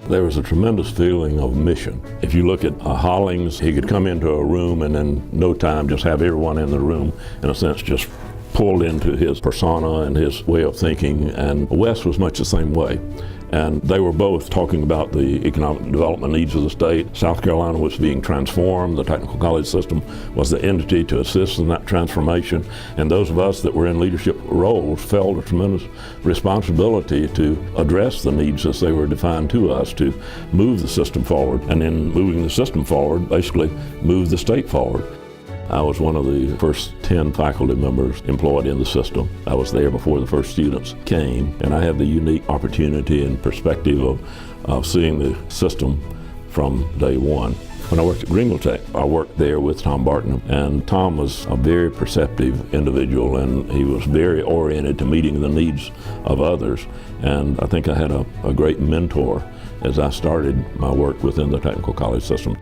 There was a tremendous feeling of mission. If you look at Hollings, he could come into a room and in no time just have everyone in the room, in a sense, just pulled into his persona and his way of thinking, and Wes was much the same way. And they were both talking about the economic development needs of the state. South Carolina was being transformed. The technical college system was the entity to assist in that transformation. And those of us that were in leadership roles felt a tremendous responsibility to address the needs as they were defined to us, to move the system forward. And in moving the system forward, basically move the state forward. I was one of the first 10 faculty members employed in the system. I was there before the first students came, and I had the unique opportunity and perspective of seeing the system from day one. When I worked at Greenville Tech, I worked there with Tom Barton, and Tom was a very perceptive individual, and he was very oriented to meeting the needs of others. And I think I had a great mentor as I started my work within the technical college system.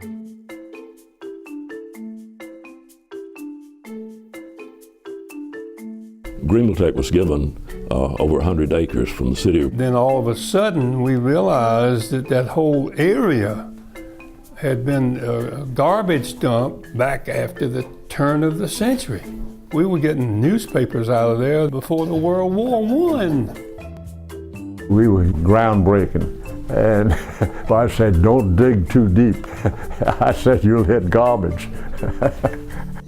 Greenville Tech was given over 100 acres from the city. Then all of a sudden we realized that that whole area had been a garbage dump back after the turn of the century. We were getting newspapers out of there before the World War I. We were groundbreaking, and I said, don't dig too deep. I said, you'll hit garbage.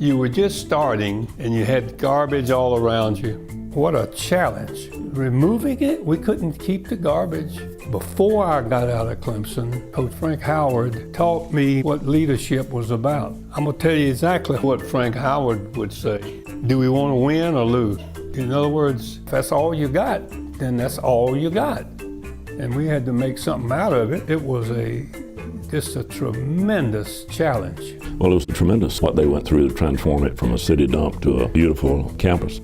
You were just starting and you had garbage all around you. What a challenge. Removing it, we couldn't keep the garbage. Before I got out of Clemson, Coach Frank Howard taught me what leadership was about. I'm gonna tell you exactly what Frank Howard would say. Do we want to win or lose? In other words, if that's all you got, then that's all you got. And we had to make something out of it. It was just a tremendous challenge. Well, it was tremendous what they went through to transform it from a city dump to a beautiful campus.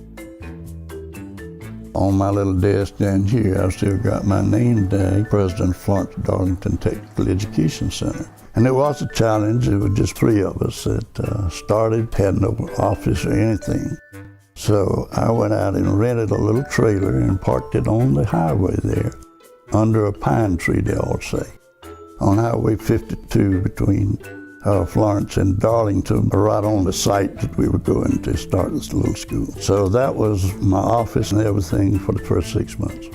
On my little desk down here, I've still got my name tag, President Florence Darlington Technical Education Center. And it was a challenge. It was just 3 of us that started, had no office or anything. So I went out and rented a little trailer and parked it on the highway there, under a pine tree, they all say. On Highway 52 between Florence and Darlington, right on the site that we were going to start this little school. So that was my office and everything for the first 6 months.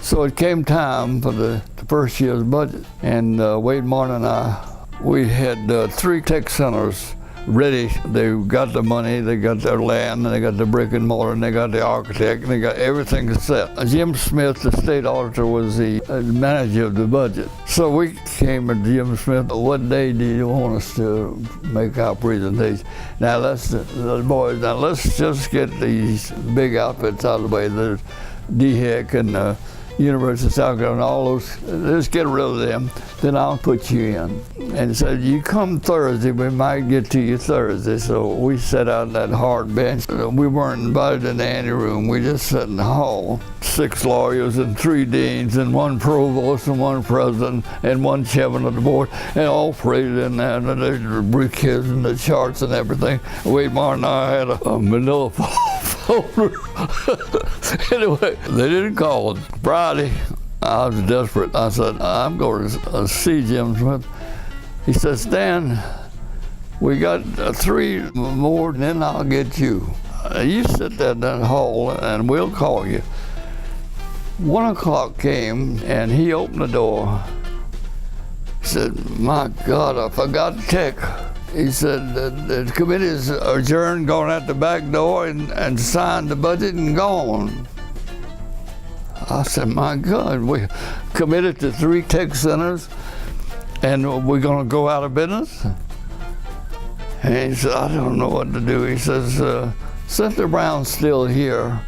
So it came time for the first year's budget, and Wade Martin and I, we had 3 tech centers ready. They got the money, they got their land, and they got the brick and mortar, and they got the architect, and they got everything set. Jim Smith, the state auditor, was the manager of the budget. So we came to Jim Smith, what day do you want us to make our presentation? Now let's just get these big outfits out of the way. There's DHEC and University of South Carolina, all those, let's get rid of them, then I'll put you in. And said, you come Thursday, we might get to you Thursday. So we sat out on that hard bench. We weren't invited in the anteroom, we just sat in the hall. 6 lawyers and 3 deans and 1 provost and 1 president and 1 chairman of the board, and all paraded in there, and the briefcases and the charts and everything. Wade Martin and I had a manila folder. Anyway, they didn't call. Friday, I was desperate. I said, I'm going to see Jim Smith. He said, Stan, we got 3 more, and then I'll get you. You sit there in that hall, and we'll call you. 1 o'clock came, and he opened the door. He said, my God, I forgot tech. He said, the committee's adjourned, gone out the back door and signed the budget and gone. I said, my God, we committed to 3 tech centers and we're gonna go out of business? And he said, I don't know what to do. He says, Senator Brown's still here.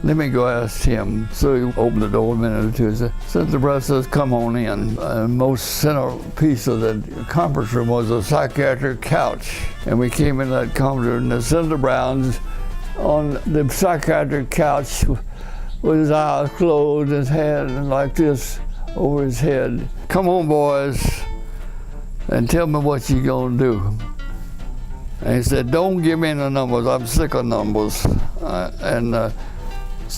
Let me go ask him. So he opened the door a minute or two and said, Senator Brown says, come on in. Most centerpiece of the conference room was a psychiatric couch. And we came in that conference room, and Senator Brown's on the psychiatric couch with his eyes closed, his hand like this over his head. Come on, boys, and tell me what you're gonna do. And he said, don't give me the numbers, I'm sick of numbers.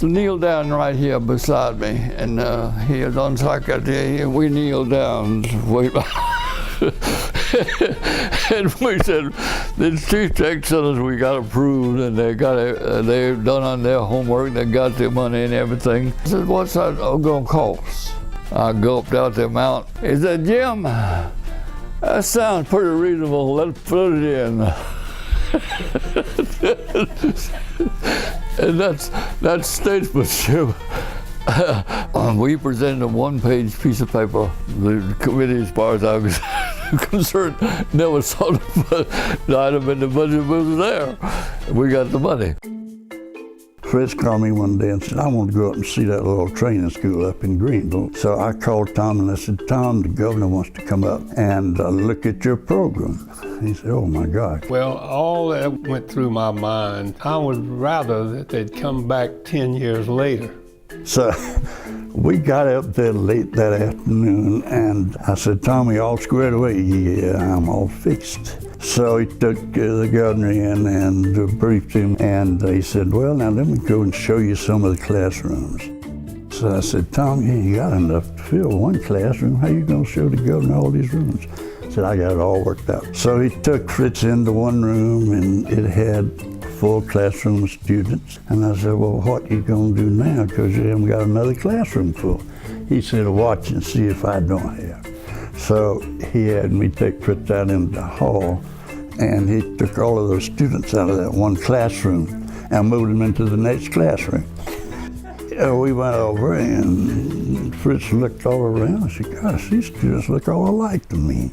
kneeled down right here beside me, and he was on psychiatry, and we kneeled down. And we said, these two TEC Centers we got approved, and they've done on their homework, they got their money and everything. I said, what's that gonna cost? I gulped out the amount. He said, Jim, that sounds pretty reasonable, let's put it in. And that's statesmanship. We presented a one-page piece of paper. The committee, as far as I was concerned, never saw the item in the budget, but it was there. We got the money. Fritz called me one day and said, I want to go up and see that little training school up in Greenville. So I called Tom and I said, Tom, the governor wants to come up and look at your program. He said, oh my God. Well, all that went through my mind. I would rather that they'd come back 10 years later. So we got up there late that afternoon and I said, Tommy, all squared away? Yeah, I'm all fixed. So he took the governor in and briefed him, and he said, well, now let me go and show you some of the classrooms. So I said, Tom, you got enough to fill one classroom. How you gonna show the governor all these rooms? He said, I got it all worked out. So he took Fritz into one room and it had full classroom of students. And I said, well, what you gonna do now? Because you haven't got another classroom full. He said, watch and see if I don't have. So he had me take Fritz out into the hall, and he took all of those students out of that one classroom and moved them into the next classroom. We went over and Fritz looked all around. I said, gosh, these students look all alike to me.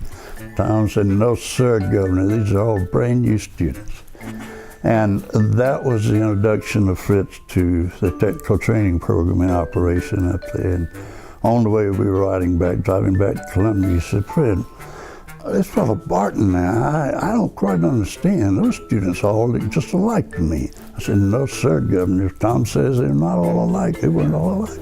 Tom said, no sir, Governor, these are all brand new students. And that was the introduction of Fritz to the technical training program in operation up there. And on the way we were driving back to Columbia, he said, Fred, this fellow Barton now, I don't quite understand. Those students all look just alike to me. I said, no sir, Governor, if Tom says they're not all alike, they weren't all alike.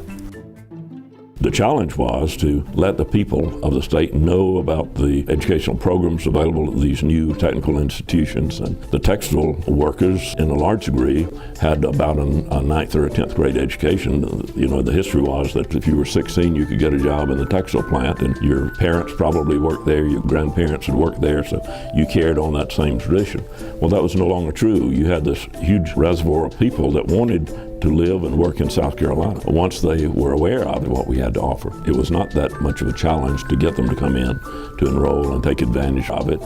The challenge was to let the people of the state know about the educational programs available at these new technical institutions. And the textile workers, in a large degree, had about a 9th or a 10th grade education. You know, the history was that if you were 16, you could get a job in the textile plant, and your parents probably worked there, your grandparents had worked there, so you carried on that same tradition. Well, that was no longer true. You had this huge reservoir of people that wanted to live and work in South Carolina. Once they were aware of what we had to offer, it was not that much of a challenge to get them to come in, to enroll and take advantage of it.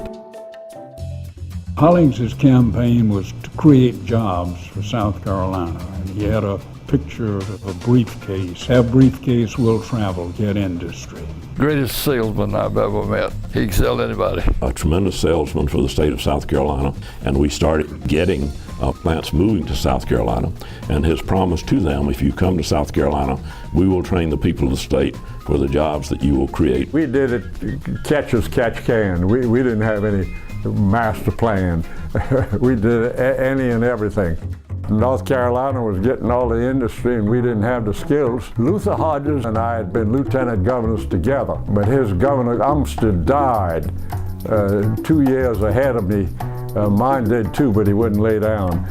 Hollings' campaign was to create jobs for South Carolina. And he had a picture of a briefcase. That briefcase will travel, get industry. Greatest salesman I've ever met. He can sell anybody. A tremendous salesman for the state of South Carolina, and we started getting plants moving to South Carolina, and his promise to them, if you come to South Carolina, we will train the people of the state for the jobs that you will create. We did it catch as catch can. We didn't have any master plan. We did any and everything. North Carolina was getting all the industry and we didn't have the skills. Luther Hodges and I had been lieutenant governors together, but his governor, Umstead, died 2 years ahead of me. Mine did too, but he wouldn't lay down.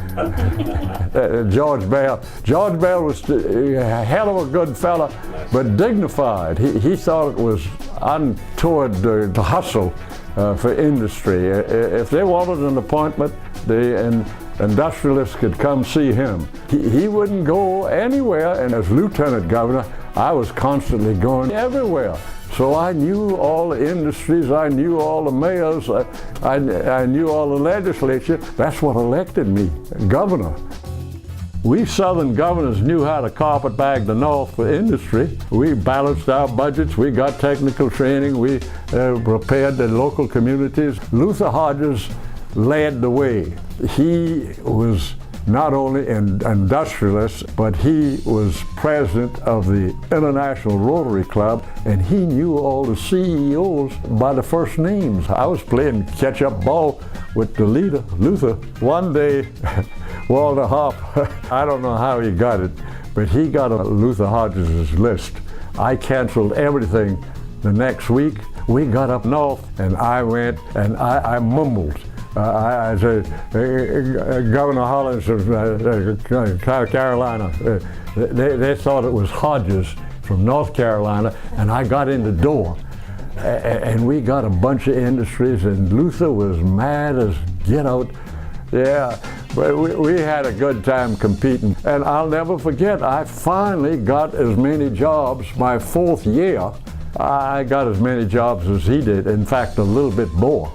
George Bell was a hell of a good fella, but dignified. He thought it was untoward to hustle for industry. If they wanted an appointment, the industrialists could come see him. He wouldn't go anywhere, and as lieutenant governor, I was constantly going everywhere. So I knew all the industries, I knew all the mayors, I knew all the legislature. That's what elected me, governor. We Southern governors knew how to carpetbag the North for industry. We balanced our budgets, we got technical training, we prepared the local communities. Luther Hodges led the way. He was not only an industrialist, but he was president of the International Rotary Club, and he knew all the CEOs by the first names. I was playing catch-up ball with the leader, Luther. One day, Walter Hopp, I don't know how he got it, but he got on Luther Hodges' list. I canceled everything the next week. We got up north, and I went and I mumbled. I said, Governor Hollins of South Carolina, they thought it was Hodges from North Carolina, and I got in the door. And we got a bunch of industries, and Luther was mad as get out. Yeah, but we had a good time competing. And I'll never forget, I finally got as many jobs my 4th year. I got as many jobs as he did, in fact, a little bit more.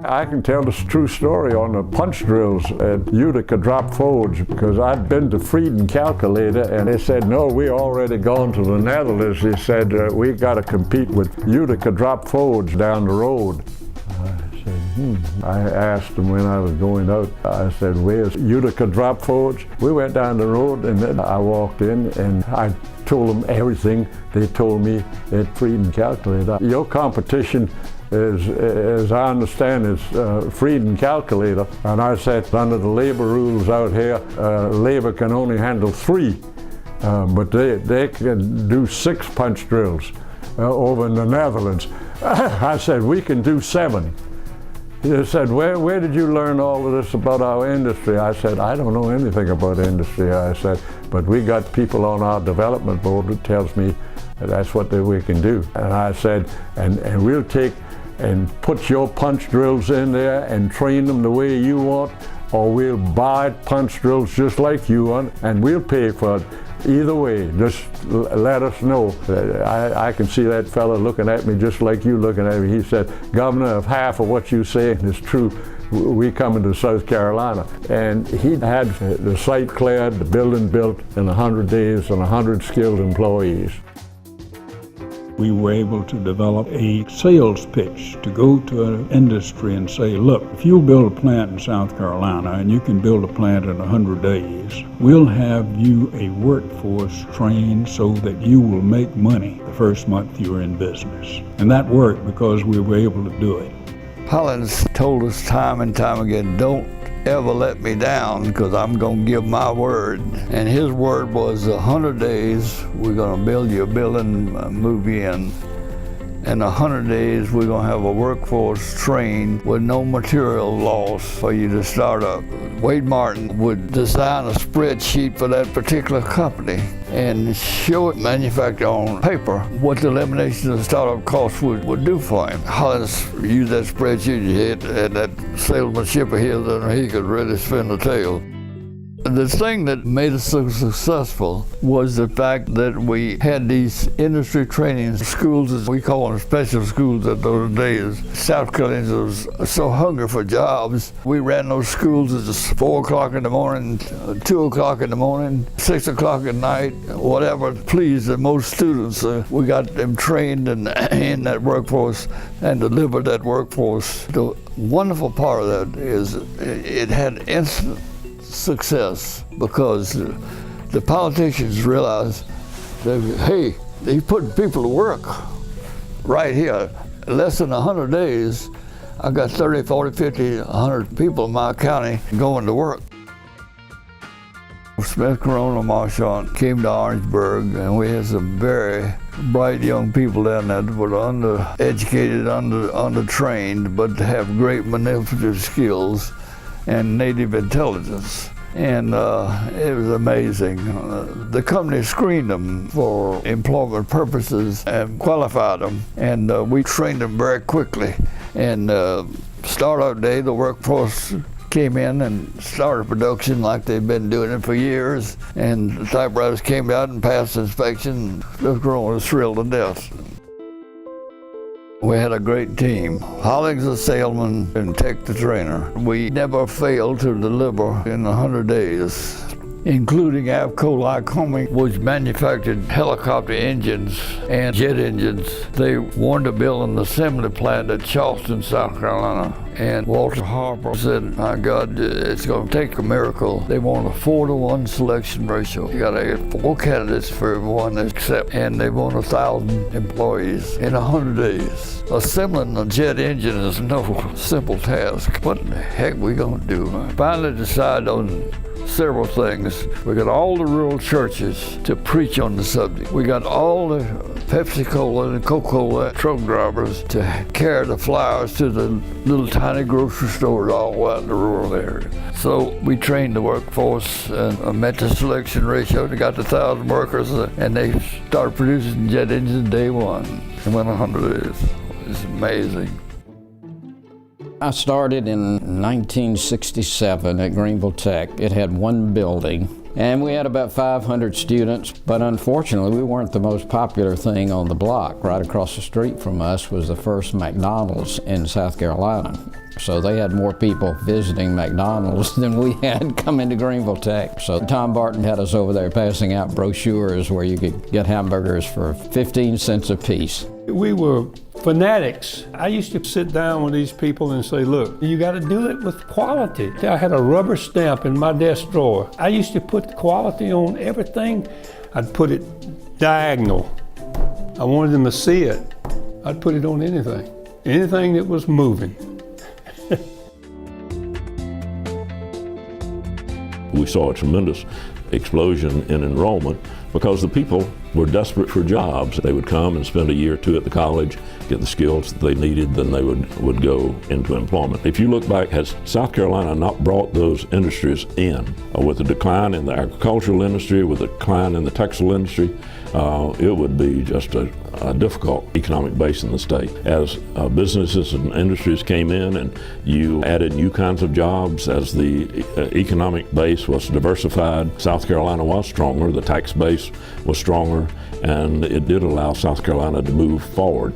I can tell this true story on the punch drills at Utica Drop Forge, because I'd been to Frieden Calculator and they said, no, we already gone to the Netherlands. They said, we got to compete with Utica Drop Forge down the road. I said, I asked them when I was going out, I said, where's Utica Drop Forge? We went down the road and then I walked in and I told them everything they told me at Frieden Calculator. Your competition, as I understand, is Frieden Calculator. And I said, under the labor rules out here, labor can only handle 3, but they can do 6 punch drills over in the Netherlands. I said, we can do 7. They said, where did you learn all of this about our industry? I said, I don't know anything about industry. I said, but we got people on our development board that tells me that's what we can do. And I said, and we'll take and put your punch drills in there and train them the way you want, or we'll buy punch drills just like you want, and we'll pay for it. Either way, just let us know. I can see that fella looking at me just like you looking at me. He said, Governor, if half of what you're saying is true, we coming to South Carolina. And he had the site cleared, the building built in 100 days and 100 skilled employees. We were able to develop a sales pitch to go to an industry and say, look, if you'll build a plant in South Carolina and you can build a plant in 100 days, we'll have you a workforce trained so that you will make money the first month you're in business. And that worked because we were able to do it. Hollins told us time and time again, don't ever let me down, because I'm going to give my word. And his word was 100 days, we're going to build you a building, move you in. In 100 days, we're going to have a workforce trained with no material loss for you to start up. Wade Martin would design a spreadsheet for that particular company and show it manufactured on paper what the elimination of startup costs would do for him. Hollins used that spreadsheet, and that salesmanship of his, and he could really spin the tale. The thing that made us so successful was the fact that we had these industry training schools, as we call them, special schools at those days. South Carolinians was so hungry for jobs. We ran those schools at 4 o'clock in the morning, 2 o'clock in the morning, 6 o'clock at night, whatever pleased the most students. We got them trained in that workforce and delivered that workforce. The wonderful part of that is it had instant success, because the politicians realized that, hey, they putting people to work right here. Less than 100 days, I got 30, 40, 50, 100 people in my county going to work. Smith Corona Marchant came to Orangeburg, and we had some very bright young people down there that were undereducated, undertrained, but have great manipulative skills and native intelligence. And it was amazing. The company screened them for employment purposes and qualified them, and we trained them very quickly. And startup day, the workforce came in and started production like they'd been doing it for years, and the typewriters came out and passed inspection. Smith Corona was thrilled to death. We had a great team. Hollins the salesman and TEC the trainer. We never failed to deliver in 100 days, including Avco Lycoming, which manufactured helicopter engines and jet engines. They wanted to build an assembly plant at Charleston, South Carolina. And Walter Harper said, my God, it's going to take a miracle. They want a 4-to-1 selection ratio. You got to get 4 candidates for everyone to accept, and they want 1,000 employees in 100 days. Assembling a jet engine is no simple task. What the heck we going to do? I finally decided on several things. We got all the rural churches to preach on the subject. We got all the Pepsi-Cola and Coca-Cola truck drivers to carry the flowers to the little tiny grocery stores all out in the rural area. So we trained the workforce and met the selection ratio. They got to 1,000 workers and they started producing jet engines day one. It went 100 days. It's amazing. I started in 1967 at Greenville Tech. It had one building, and we had about 500 students, but unfortunately we weren't the most popular thing on the block. Right across the street from us was the first McDonald's in South Carolina. So they had more people visiting McDonald's than we had coming to Greenville Tech. So Tom Barton had us over there passing out brochures where you could get hamburgers for 15 cents a piece. We were fanatics. I used to sit down with these people and say, look, you got to do it with quality. I had a rubber stamp in my desk drawer. I used to put quality on everything. I'd put it diagonal. I wanted them to see it. I'd put it on anything that was moving. We saw a tremendous explosion in enrollment because the people were desperate for jobs. They would come and spend a year or two at the college, get the skills that they needed, then they would go into employment. If you look back, has South Carolina not brought those industries in? With the decline in the agricultural industry, with the decline in the textile industry, it would be just a difficult economic base in the state. As businesses and industries came in and you added new kinds of jobs, as the economic base was diversified, South Carolina was stronger, the tax base was stronger, and it did allow South Carolina to move forward.